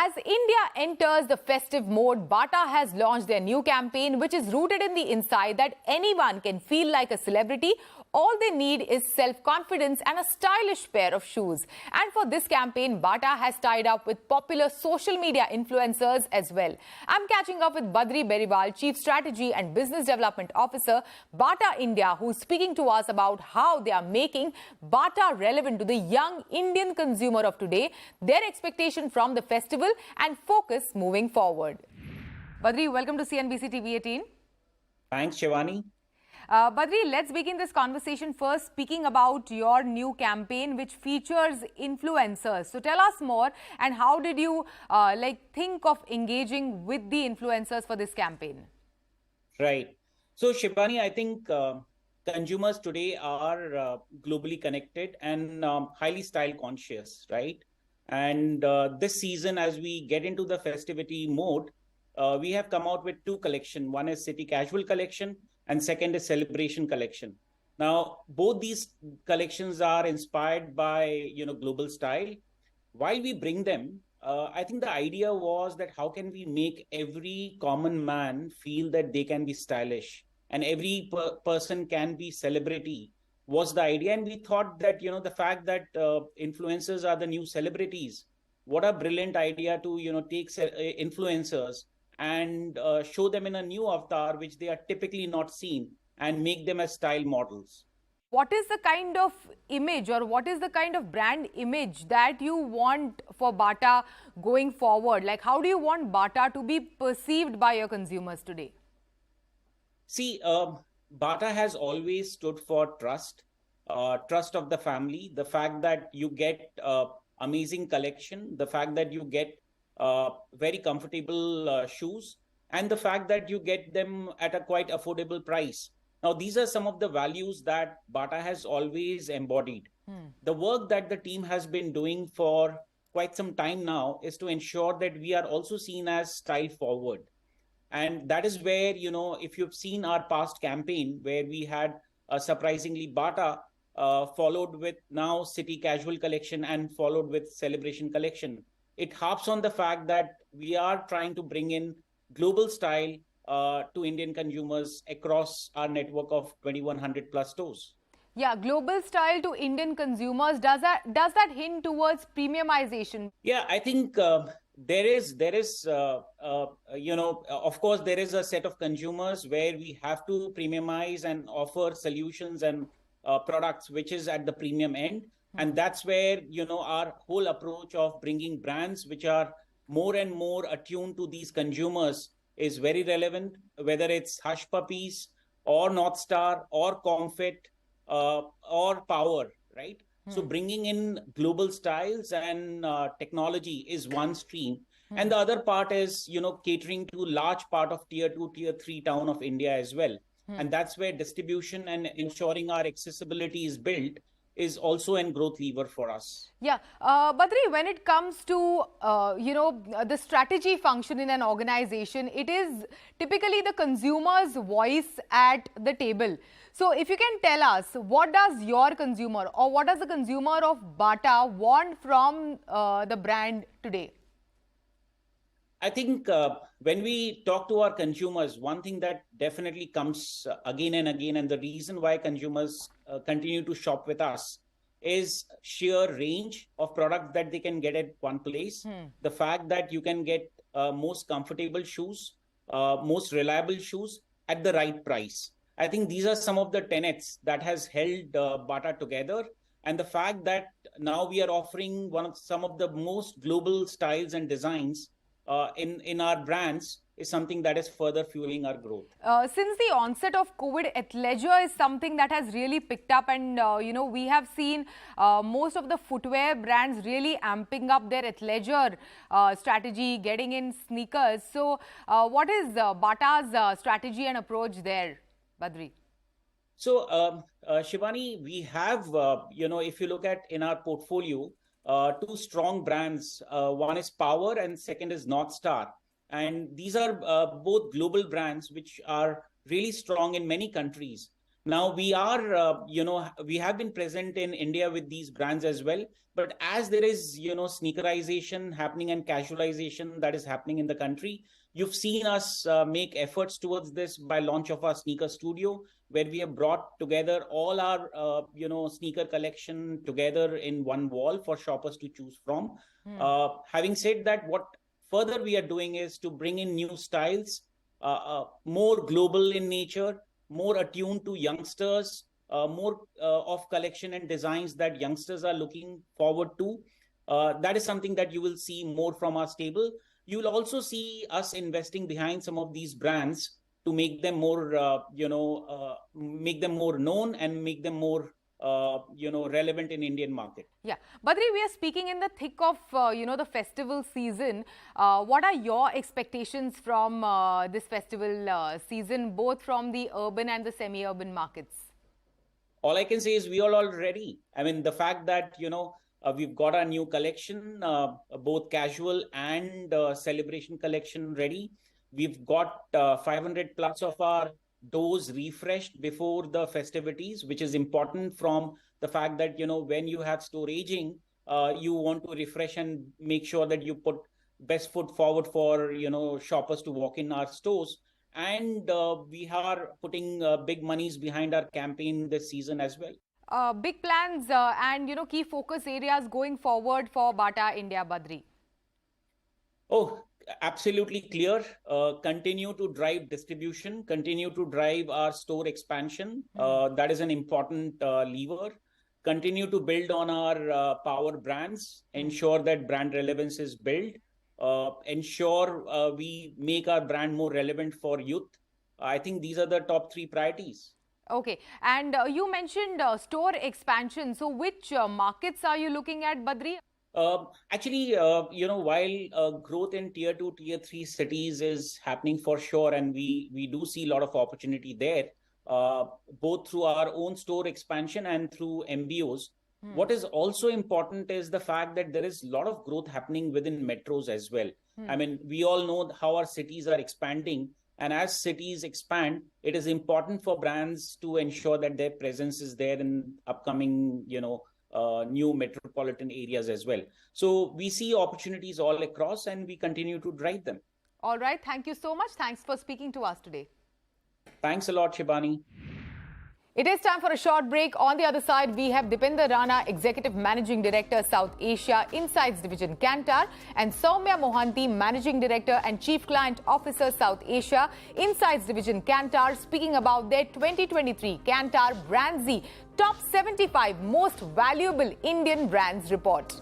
As India enters the festive mode, Bata has launched their new campaign, which is rooted in the insight that anyone can feel like a celebrity. All they need is self-confidence and a stylish pair of shoes. And for this campaign, Bata has tied up with popular social media influencers as well. I'm catching up with Badri Beriwal, Chief Strategy and Business Development Officer, Bata India, who's speaking to us about how they are making Bata relevant to the young Indian consumer of today, their expectation from the festival and focus moving forward. Badri, welcome to CNBC TV18. Thanks, Shivani. Badri, let's begin this conversation first speaking about your new campaign which features influencers. So tell us more, and how did you think of engaging with the influencers for this campaign? Right. So Shivani, I think consumers today are globally connected and highly style conscious, right? And this season, as we get into the festivity mode, we have come out with two collections. One is City Casual collection, and second is Celebration collection. Now, both these collections are inspired by global style. While we bring them, I think the idea was that how can we make every common man feel that they can be stylish, and every person can be celebrity was the idea. And we thought that the fact that influencers are the new celebrities, what a brilliant idea to take influencers and show them in a new avatar which they are typically not seen, and make them as style models. What is the kind of image, or what is the kind of brand image that you want for Bata going forward? Like, how do you want Bata to be perceived by your consumers today? See, Bata has always stood for trust, trust of the family, the fact that you get amazing collection, the fact that you get very comfortable shoes, and the fact that you get them at a quite affordable price. Now, these are some of the values that Bata has always embodied. The work that the team has been doing for quite some time now is to ensure that we are also seen as style forward. And that is where, if you've seen our past campaign where we had surprisingly Bata followed with now City Casual collection and followed with Celebration collection, it harps on the fact that we are trying to bring in global style to Indian consumers across our network of 2,100 plus stores. Yeah, global style to Indian consumers, does that hint towards premiumization? Yeah, I think there is of course, there is a set of consumers where we have to premiumize and offer solutions and products which is at the premium end. And that's where, our whole approach of bringing brands which are more and more attuned to these consumers is very relevant, whether it's Hush Puppies or North Star or Comfort or Power, right? So bringing in global styles and technology is one stream. And the other part is, catering to large part of tier 2, tier 3 town of India as well. And that's where distribution and ensuring our accessibility is built is also a growth lever for us. Yeah, Badri, when it comes to, the strategy function in an organization, it is typically the consumer's voice at the table. So if you can tell us, what does your consumer, or what does the consumer of Bata want from the brand today? I think when we talk to our consumers, one thing that definitely comes again and again, and the reason why consumers continue to shop with us, is sheer range of products that they can get at one place. The fact that you can get most comfortable shoes, most reliable shoes at the right price. I think these are some of the tenets that has held Bata together. And the fact that now we are offering some of the most global styles and designs in our brands is something that is further fueling our growth. Since the onset of COVID, athleisure is something that has really picked up, and we have seen most of the footwear brands really amping up their athleisure strategy, getting in sneakers. So what is Bata's strategy and approach there, Badri? So Shivani, we have, if you look at in our portfolio, two strong brands. One is Power and second is North Star. And these are both global brands which are really strong in many countries. Now we are, we have been present in India with these brands as well. But as there is, sneakerization happening and casualization that is happening in the country, you've seen us make efforts towards this by launch of our sneaker studio, where we have brought together all our, sneaker collection together in one wall for shoppers to choose from. Having said that, what further we are doing is to bring in new styles, more global in nature, more attuned to youngsters, more of collection and designs that youngsters are looking forward to. That is something that you will see more from our stable. You will also see us investing behind some of these brands to make them more, make them more known and make them more, relevant in Indian market. Yeah, Badri, we are speaking in the thick of, the festival season. What are your expectations from this festival season, both from the urban and the semi-urban markets? All I can say is we are all ready. I mean, the fact that, we've got our new collection, both casual and celebration collection ready. We've got 500 plus of our doors refreshed before the festivities, which is important from the fact that, when you have store aging, you want to refresh and make sure that you put best foot forward for, shoppers to walk in our stores. And we are putting big monies behind our campaign this season as well. Big plans and, key focus areas going forward for Bata India, Badri. Oh, absolutely clear. Continue to drive distribution, continue to drive our store expansion. That is an important lever. Continue to build on our power brands, ensure that brand relevance is built, ensure we make our brand more relevant for youth. I think these are the top 3 priorities. Okay. And you mentioned store expansion. So which markets are you looking at, Badri? Actually, while growth in tier 2, tier 3 cities is happening for sure, and we do see a lot of opportunity there, both through our own store expansion and through MBOs. What is also important is the fact that there is a lot of growth happening within metros as well. I mean, we all know how our cities are expanding, and as cities expand, it is important for brands to ensure that their presence is there in upcoming, new metropolitan areas as well. So we see opportunities all across and we continue to drive them. All right. Thank you so much. Thanks for speaking to us today. Thanks a lot, Shibani. It is time for a short break. On the other side, we have Dipender Rana, Executive Managing Director, South Asia, Insights Division, Kantar, and Soumya Mohanty, Managing Director and Chief Client Officer, South Asia, Insights Division, Kantar, speaking about their 2023 Kantar Brand Z Top 75 Most Valuable Indian Brands report.